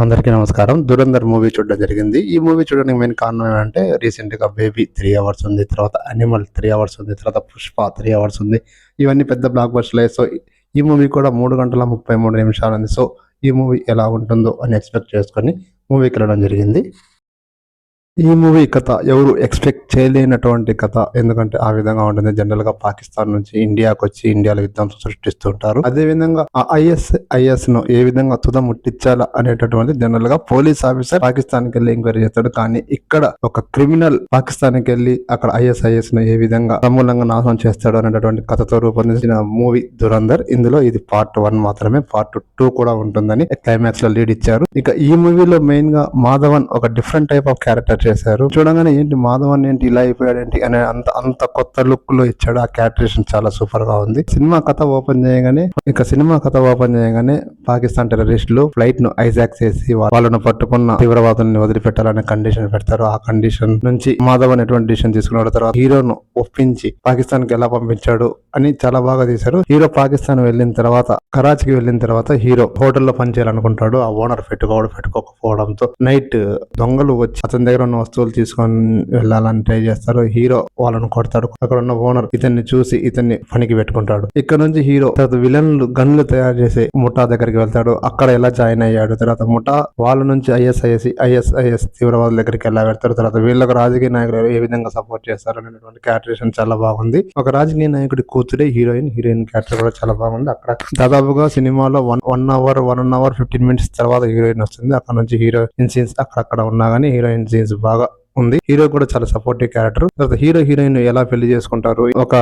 అందరికీ నమస్కారం. 'ధురంధర్' మూవీ చూడడం జరిగింది. ఈ మూవీ చూడడానికి మెయిన్ కారణం ఏంటంటే రీసెంట్‌గా 'బేబీ' 3 అవర్స్ ఉంది. తర్వాత 'యానిమల్' 3 అవర్స్ ఉంది. తర్వాత 'పుష్ప' 3 అవర్స్ ఉంది. ఇవన్నీ పెద్ద బ్లాక్ బస్టర్‌లే. సో, ఈ మూవీ కూడా 3 గంటల 33 నిమిషాలుంది. సో, ఈ మూవీ ఎలా ఉంటుందో అని ఎక్స్‌పెక్ట్ చేసుకొని మూవీకెళ్ళడం జరిగింది. ఈ మూవీ కథ ఎవరు ఎక్స్‌పెక్ట్ చేయలేనటువంటి కథ. ఎందుకంటే ఆ విధంగా ఉంటుంది. జనరల్‌గా పాకిస్తాన్ నుంచి ఇండియాకొచ్చి ఇండియాలో యుద్ధం సృష్టిస్తూ ఉంటారు. అదే విధంగా ఆ ఐఎస్‌ను ఏ విధంగా తుదముట్టించాలా అనేటటువంటి జనరల్‌గా పోలీస్ ఆఫీసర్ పాకిస్తాన్‌కెళ్ళి ఎంక్వైరీ చేస్తాడు. కానీ ఇక్కడ ఒక క్రిమినల్ పాకిస్తాన్‌కెళ్ళి అక్కడ ఐఎస్‌ను ఏ విధంగా సమూలంగా నాశనం చేస్తాడు అనేటటువంటి కథతో రూపొందించిన మూవీ 'ధురంధర్'. ఇందులో ఇది పార్ట్ 1 మాత్రమే. పార్ట్ 2 కూడా ఉంటుందని క్లైమాక్స్ లో లీడ్ ఇచ్చారు. ఇక ఈ మూవీలో మెయిన్ గా మాధవన్ ఒక డిఫరెంట్ టైప్ ఆఫ్ క్యారెక్టర్ చేశారు. చూడగానే ఏంటి మాధవన్ ఏంటి ఇలా అయిపోయాడు ఏంటి అనే అంత కొత్త లుక్ లో ఇచ్చాడు. ఆ క్యారెక్టరేషన్ చాలా సూపర్ గా ఉంది. సినిమా కథ ఓపెన్ చేయగానే పాకిస్తాన్ టెర్రరిస్టులు ఫ్లైట్ ను హైజాక్ చేసి వాళ్ళను పట్టుకున్న తీవ్రవాదుల్ని వదిలిపెట్టాలనే కండిషన్ పెడతారు. ఆ కండిషన్ నుంచి మాధవన్ ఎటువంటి డిసిషన్ తీసుకున్నాడు, తర్వాత హీరోను ఒప్పించి పాకిస్తాన్ కి ఎలా పంపించాడు అని చాలా బాగా తీశారు. హీరో పాకిస్తాన్ వెళ్ళిన తర్వాత కరాచీకి వెళ్ళిన తర్వాత హీరో హోటల్లో పనిచేయాలనుకుంటాడు. ఆ ఓనర్ పెట్టుకోకపోవడంతో నైట్ దొంగలు వచ్చి అతని దగ్గర ఉన్న వస్తువులు తీసుకొని వెళ్ళాలని ట్రై చేస్తారు. హీరో వాళ్ళను కొడతాడు. అక్కడ ఉన్న ఓనర్ ఇతన్ని చూసి ఇతన్ని పనికి పెట్టుకుంటాడు. ఇక్కడ నుంచి హీరో తర్వాత విలన్లు గన్లు తయారు చేసే ముఠా దగ్గరికి వెళ్తాడు. అక్కడ ఎలా జాయిన్ అయ్యాడు, తర్వాత ముఠా వాళ్ళ నుంచి ఐఎస్ఐఎస్ తీవ్రవాదుల దగ్గరికి ఎలా వెళ్తారు, తర్వాత వీళ్ళకు రాజకీయ నాయకులు ఏ విధంగా సపోర్ట్ చేస్తారు అనేటువంటి క్యారెక్టరేషన్ చాలా బాగుంది. ఒక రాజకీయ నాయకుడి కూతురే హీరోయిన్ క్యారెక్టర్ కూడా చాలా బాగుంది. అక్కడ దాదాపుగా సినిమాలో 1 అవర్ 15 మినిట్స్ తర్వాత హీరోయిన్ వస్తుంది. అక్కడ నుంచి హీరోయిన్ సీన్స్ అక్కడక్కడ ఉన్నా గానీ హీరోయిన్ సీన్స్ బాగా ఉంది. హీరో కూడా చాలా సపోర్టివ్ క్యారెక్టర్. తర్వాత హీరోయిన్ ఎలా పెళ్లి చేసుకుంటారు, ఒక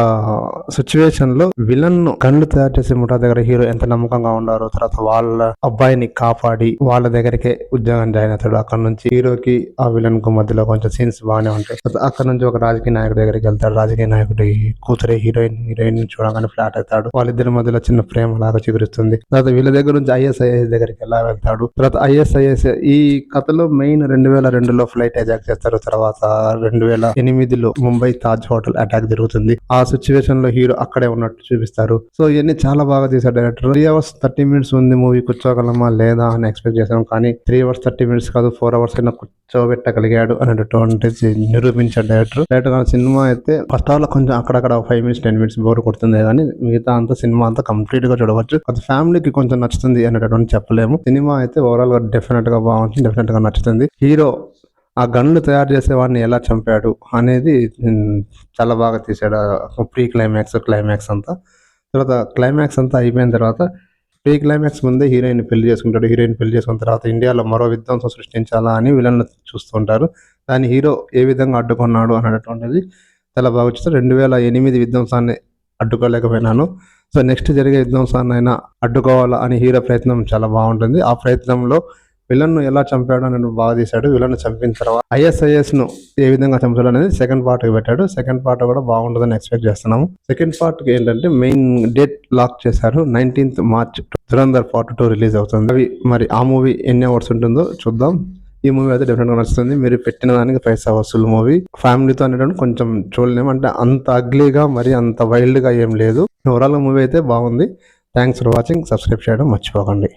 సిచ్యువేషన్ లో విలన్ ను కళ్ళు తయారు చేసే ముఠా దగ్గర హీరో ఎంత నమ్మకంగా ఉన్నారు, తర్వాత వాళ్ళ అబ్బాయిని కాపాడి వాళ్ళ దగ్గరికే ఉద్యోగం జాయిన్ అవుతాడు. అక్కడ నుంచి హీరోకి ఆ విలన్ కు మధ్యలో కొంచెం సీన్స్ బాగానే ఉంటాయి. అక్కడ నుంచి ఒక రాజకీయ నాయకుడి దగ్గరికి వెళ్తాడు. రాజకీయ నాయకుడి కూతురే హీరోయిన్ చూడగానే ఫ్లాట్ అవుతాడు. వాళ్ళిద్దరి మధ్యలో చిన్న ప్రేమ లాగా చిగురిస్తుంది. తర్వాత వీళ్ళ దగ్గర నుంచి ఐఎస్ఐఎస్ దగ్గరికి ఎలా వెళ్తాడు, తర్వాత ఐఎస్ఐఎస్ ఈ కథలో మెయిన్ 2002లో ఫ్లైట్ హైజాక్ చేస్తారు. తర్వాత 2008లో ముంబై తాజ్ హోటల్ అటాక్ జరుగుతుంది. ఆ సిచ్యువేషన్ లో హీరో అక్కడే ఉన్నట్టు చూపిస్తారు. సో ఇవన్నీ చాలా బాగా తీశారు డైరెక్టర్. 3 అవర్స్ 30 మినిట్స్ ఉంది మూవీ, కూర్చోగలమా లేదా అని ఎక్స్పెక్ట్ చేశాం. కానీ 3 అవర్స్ 30 మినిట్స్ కాదు 4 అవర్స్ అయినా కూర్చోబెట్టగలిగాడు అనేటటువంటి నిరూపించాడు డైరెక్టర్. సినిమా అయితే ఫస్ట్ హాఫ్ లో కొంచెం అక్కడక్కడ 5 మినిట్స్ 10 మినిట్స్ బోర్ కొడుతుంది, కానీ మిగతా అంతా సినిమా అంతా కంప్లీట్ గా చూడవచ్చు. అది ఫ్యామిలీకి కొంచెం నచ్చుతుంది అనేటటువంటి చెప్పలేము. సినిమా అయితే ఓవరాల్ గా డెఫినెట్ గా బాగుంటుంది, డెఫినెట్ గా నచ్చుతుంది. హీరో ఆ గన్ను తయారు చేసేవాడిని ఎలా చంపాడు అనేది చాలా బాగా తీసాడు. ప్రీ క్లైమాక్స్ అంతా. తర్వాత క్లైమాక్స్ అంతా అయిపోయిన తర్వాత ప్రీ క్లైమాక్స్ ముందే హీరోయిన్ పెళ్లి చేసుకుంటాడు. హీరోయిన్ పెళ్లి చేసుకున్న తర్వాత ఇండియాలో మరో విధ్వంసం సృష్టించాలా అని విలన్లు చూస్తుంటారు. దాన్ని హీరో ఏ విధంగా అడ్డుకున్నాడు అనేటువంటిది చాలా బాగా వచ్చేది. 2008 విధ్వంసాన్ని అడ్డుకోలేకపోయినాను, సో నెక్స్ట్ జరిగే విధ్వంసాన్ని అయినా అడ్డుకోవాలా అని హీరో ప్రయత్నం చాలా బాగుంటుంది. ఆ ప్రయత్నంలో విలన్ ను ఎలా చంపాడు అని బాగా తీశాడు. విలన్ చంపిన తర్వాత ఐఎస్ఐఎస్ ను ఏ విధంగా చంపాడు అనేది సెకండ్ పార్ట్ కి పెట్టాడు. సెకండ్ పార్ట్ కూడా బాగుంటుందని ఎక్స్పెక్ట్ చేస్తున్నాము. సెకండ్ పార్ట్ కి ఏంటంటే మెయిన్ డేట్ లాక్ చేశారు. 19th March 'Dhurandhar part 2' release అవుతుంది. అవి మరి ఆ మూవీ ఎన్ని అవర్స్ ఉంటుందో చూద్దాం. ఈ మూవీ అయితే డెఫినెట్ గా నచ్చుతుంది. మీరు పెట్టిన దానికి పైసా వసూలు మూవీ. ఫ్యామిలీతో అనేటువంటి కొంచెం చూడలేము, అంటే అంత అగ్లీగా మరి అంత వైల్డ్ గా ఏం లేదు. ఓవరాల్ మూవీ అయితే బాగుంది. Thanks for watching. సబ్స్క్రైబ్ చేయడం మర్చిపోకండి.